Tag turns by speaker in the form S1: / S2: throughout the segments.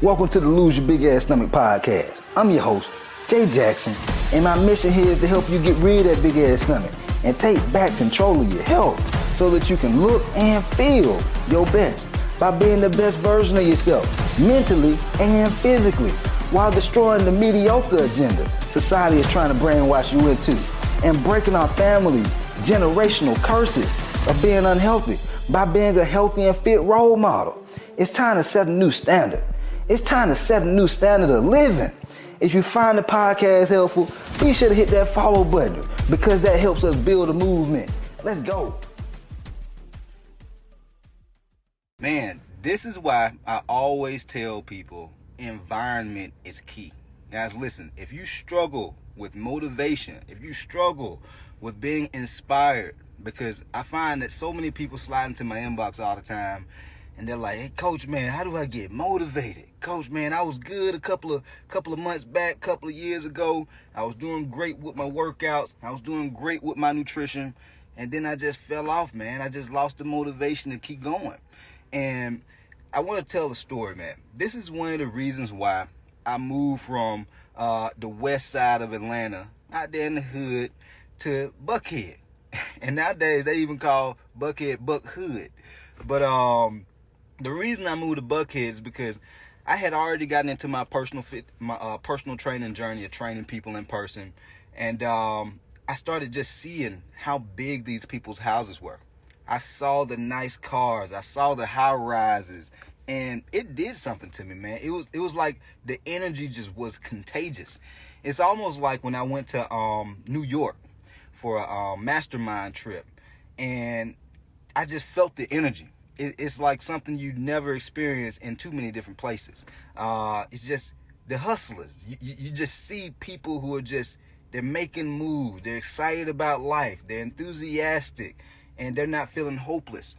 S1: Welcome to the Lose Your Big Ass Stomach podcast. I'm your host, Jay Jackson, and my mission here is to help you get rid of that big ass stomach and take back control of your health so that you can look and feel your best by being the best version of yourself, mentally and physically, while destroying the mediocre agenda society is trying to brainwash you into, and breaking our families' generational curses of being unhealthy by being a healthy and fit role model. It's time to set a new standard. It's time to set a new standard of living. If you find the podcast helpful, be sure to hit that follow button because that helps us build a movement. Let's go. Man, this is why I always tell people environment is key. Guys, listen, if you struggle with motivation, if you struggle with being inspired, because I find that so many people slide into my inbox all the time and they're like, hey, coach, man, how do I get motivated? Coach, man, I was good a couple of months back, couple of years ago. I was doing great with my workouts. I was doing great with my nutrition. And then I just fell off, man. I just lost the motivation to keep going. And I want to tell a story, man. This is one of the reasons why I moved from the west side of Atlanta, out there in the hood, to Buckhead. And nowadays, they even call Buckhead Buck Hood. But the reason I moved to Buckhead is because I had already gotten into my personal training journey of training people in person. And I started just seeing how big these people's houses were. I saw the nice cars. I saw the high rises. And it did something to me, man. It was like the energy just was contagious. It's almost like when I went to New York for a mastermind trip. And I just felt the energy. It's like something you never experienced in too many different places. It's just the hustlers. You just see people who are they're making moves. They're excited about life. They're enthusiastic. And they're not feeling hopeless.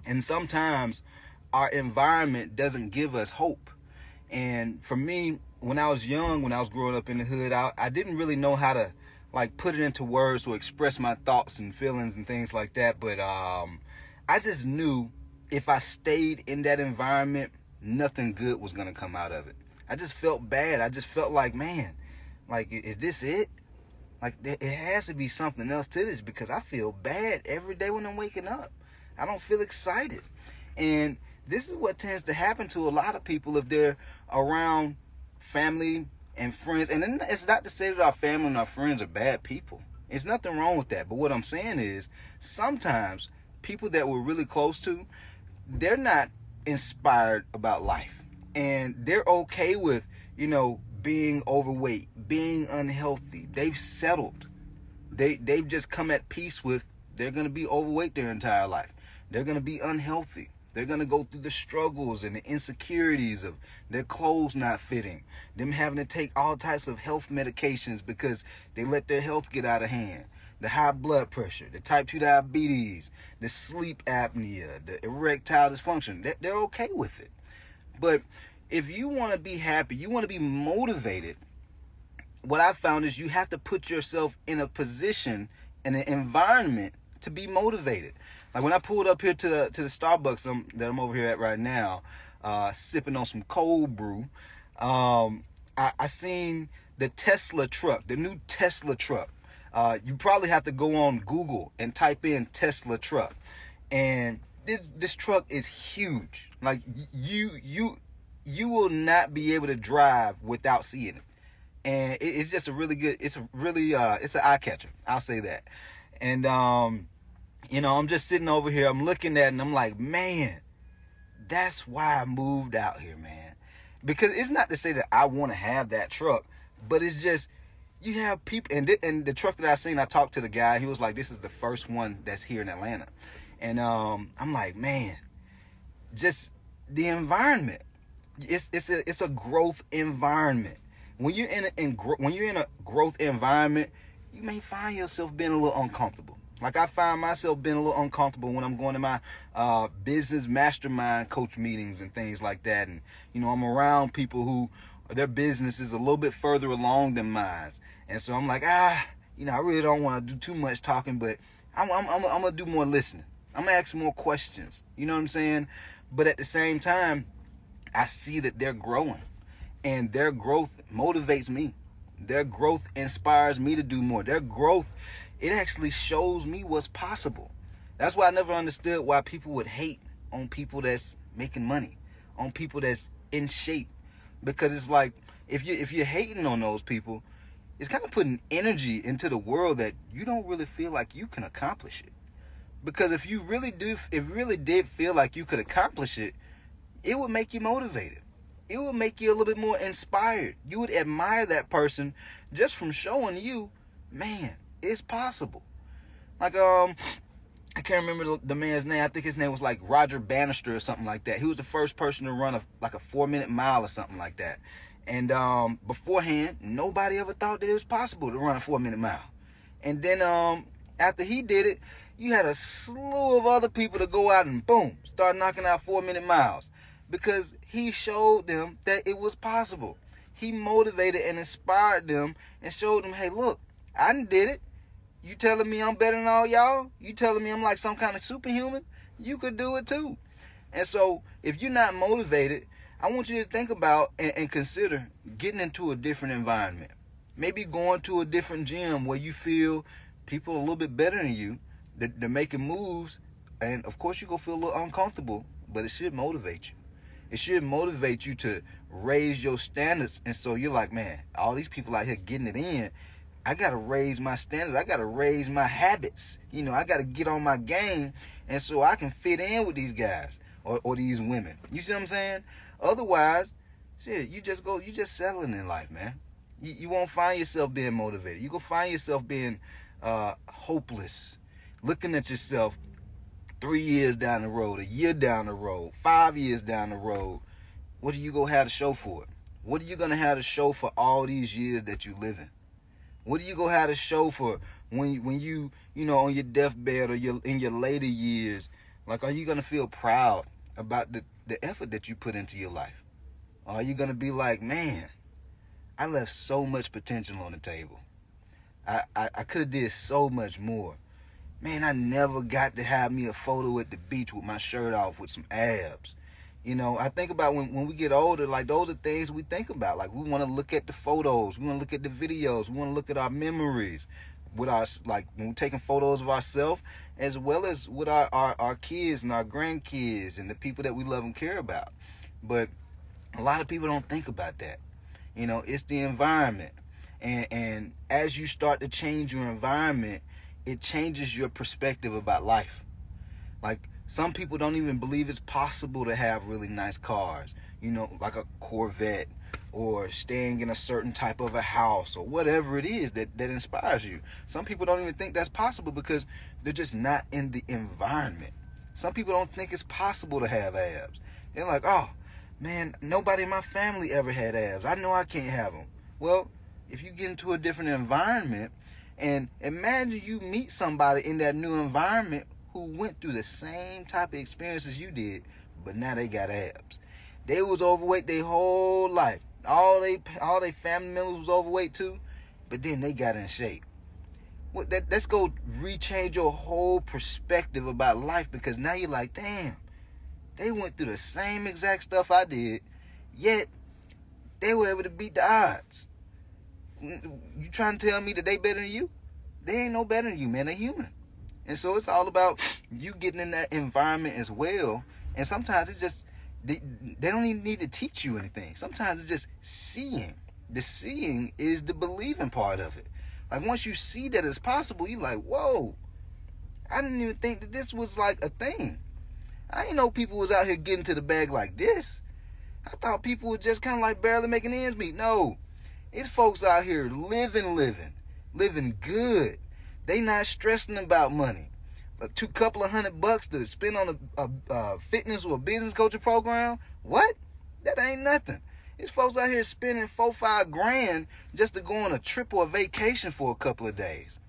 S1: And sometimes our environment doesn't give us hope. And for me, when I was young, when I was growing up in the hood, I didn't really know how to put it into words or express my thoughts and feelings and things like that. But I just knew if I stayed in that environment, nothing good was going to come out of it. I just felt bad. I just felt like, man, is this it? It has to be something else to this because I feel bad every day when I'm waking up. I don't feel excited. And this is what tends to happen to a lot of people if they're around family and friends. And then it's not to say that our family and our friends are bad people. There's nothing wrong with that. But what I'm saying is sometimes people that we're really close to, they're not inspired about life. And they're okay with, being overweight, being unhealthy. They've settled. They've just come at peace with they're going to be overweight their entire life. They're going to be unhealthy. They're going to go through the struggles and the insecurities of their clothes not fitting, them having to take all types of health medications because they let their health get out of hand. The high blood pressure, the type 2 diabetes, the sleep apnea, the erectile dysfunction, they're okay with it. But if you want to be happy, you want to be motivated, what I found is you have to put yourself in a position, in an environment to be motivated. Like when I pulled up here to the Starbucks that I'm over here at right now, sipping on some cold brew, I seen the Tesla truck, the new Tesla truck. You probably have to go on Google and type in Tesla truck. And this truck is huge. Like you will not be able to drive without seeing it. And it's just a really good, it's an eye catcher. I'll say that. And, I'm just sitting over here, I'm looking at it and I'm like, man, that's why I moved out here, man. Because it's not to say that I want to have that truck, but it's just, you have people, and the truck that I seen, I talked to the guy, he was like, this is the first one that's here in Atlanta. And I'm like, man, just the environment. It's a growth environment. When you're in a growth environment, you may find yourself being a little uncomfortable. Like I find myself being a little uncomfortable when I'm going to my business mastermind coach meetings and things like that. And I'm around people who their business is a little bit further along than mine. And so I'm like, I really don't want to do too much talking, but I'm gonna do more listening. I'm gonna ask more questions. You know what I'm saying? But at the same time, I see that they're growing, and their growth motivates me. Their growth inspires me to do more. Their growth, it actually shows me what's possible. That's why I never understood why people would hate on people that's making money, on people that's in shape. Because it's like, if you're hating on those people, it's kind of putting energy into the world that you don't really feel like you can accomplish it. Because if you really did feel like you could accomplish it, it would make you motivated. It would make you a little bit more inspired. You would admire that person just from showing you, man, it's possible. Like, I can't remember the man's name. I think his name was like Roger Bannister or something like that. He was the first person to run a 4-minute mile or something like that. And beforehand, nobody ever thought that it was possible to run a 4-minute mile. And then after he did it, you had a slew of other people to go out and boom, start knocking out 4-minute miles, because he showed them that it was possible. He motivated and inspired them and showed them, hey, look, I done did it. You telling me I'm better than all y'all? You telling me I'm like some kind of superhuman? You could do it too. And so if you're not motivated, I want you to think about and consider getting into a different environment. Maybe going to a different gym where you feel people are a little bit better than you. They're making moves. And of course you're going to feel a little uncomfortable, but it should motivate you. It should motivate you to raise your standards. And so you're like, man, all these people out here getting it in, I got to raise my standards. I got to raise my habits. You know, I got to get on my game. And so I can fit in with these guys or these women. You see what I'm saying? Otherwise, shit, you just settling in life, man. You won't find yourself being motivated. You go find yourself being hopeless, looking at yourself 3 years down the road, a year down the road, 5 years down the road. What are you going to have to show for it? What are you going to have to show for all these years that you live in? What are you going to have to show for when you on your deathbed or in your later years? Like, are you going to feel proud about the effort that you put into your life? Or are you going to be like, man, I left so much potential on the table. I could have did so much more. Man, I never got to have me a photo at the beach with my shirt off with some abs. You know, I think about when we get older, like those are things we think about. Like we want to look at the photos, we want to look at the videos, we want to look at our memories with our, like when we're taking photos of ourselves, as well as with our kids and our grandkids and the people that we love and care about. But a lot of people don't think about that. You know, it's the environment. And as you start to change your environment, it changes your perspective about life. Like, some people don't even believe it's possible to have really nice cars, you know, like a Corvette, or staying in a certain type of a house, or whatever it is that inspires you. Some people don't even think that's possible because they're just not in the environment. Some people don't think it's possible to have abs. They're like, oh, man, nobody in my family ever had abs. I know I can't have them. Well, if you get into a different environment, and imagine you meet somebody in that new environment who went through the same type of experiences you did, but now they got abs. They was overweight their whole life. All they family members was overweight too, but then they got in shape. Let's go rechange your whole perspective about life, because now you're like, damn, they went through the same exact stuff I did, yet they were able to beat the odds. You trying to tell me that they better than you? They ain't no better than you, man. They're human. And so it's all about you getting in that environment as well. And sometimes it's just, they don't even need to teach you anything. Sometimes it's just seeing. The seeing is the believing part of it. Like, once you see that it's possible, you're like, whoa, I didn't even think that this was like a thing. I didn't know people was out here getting to the bag like this. I thought people were just kind of like barely making ends meet. No, it's folks out here living good. They not stressing about money. A couple of $100 to spend on a fitness or a business coaching program? What? That ain't nothing. It's folks out here spending $4-5 grand just to go on a trip or a vacation for a couple of days.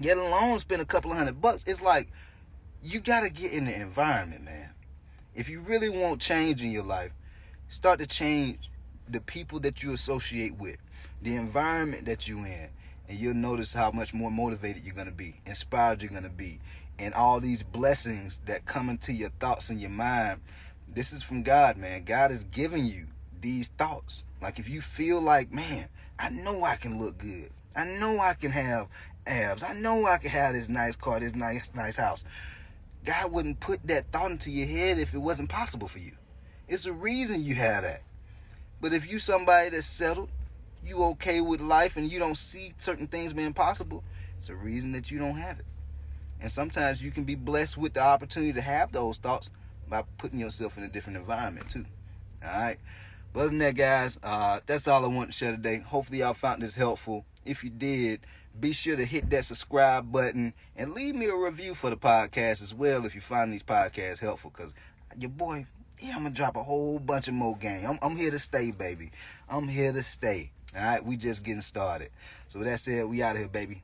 S1: Yet alone spend a couple of $100. It's like, you gotta get in the environment, man. If you really want change in your life, start to change the people that you associate with, the environment that you're in, and you'll notice how much more motivated you're going to be, inspired you're going to be, and all these blessings that come into your thoughts and your mind, This is from God, man. God is giving you these thoughts. Like if you feel like, man, I know I can look good. I know I can have abs. I know I can have this nice car, this nice house. God wouldn't put that thought into your head if it wasn't possible for you. It's a reason you have that. But if you somebody that's settled, you okay with life and you don't see certain things being possible, it's a reason that you don't have it. And sometimes you can be blessed with the opportunity to have those thoughts by putting yourself in a different environment too. All right. But other than that, guys, that's all I want to share today. Hopefully y'all found this helpful. If you did, be sure to hit that subscribe button and leave me a review for the podcast as well if you find these podcasts helpful, because your boy, I'm going to drop a whole bunch of more game. I'm here to stay, baby. I'm here to stay. All right, we just getting started. So with that said, we out of here, baby.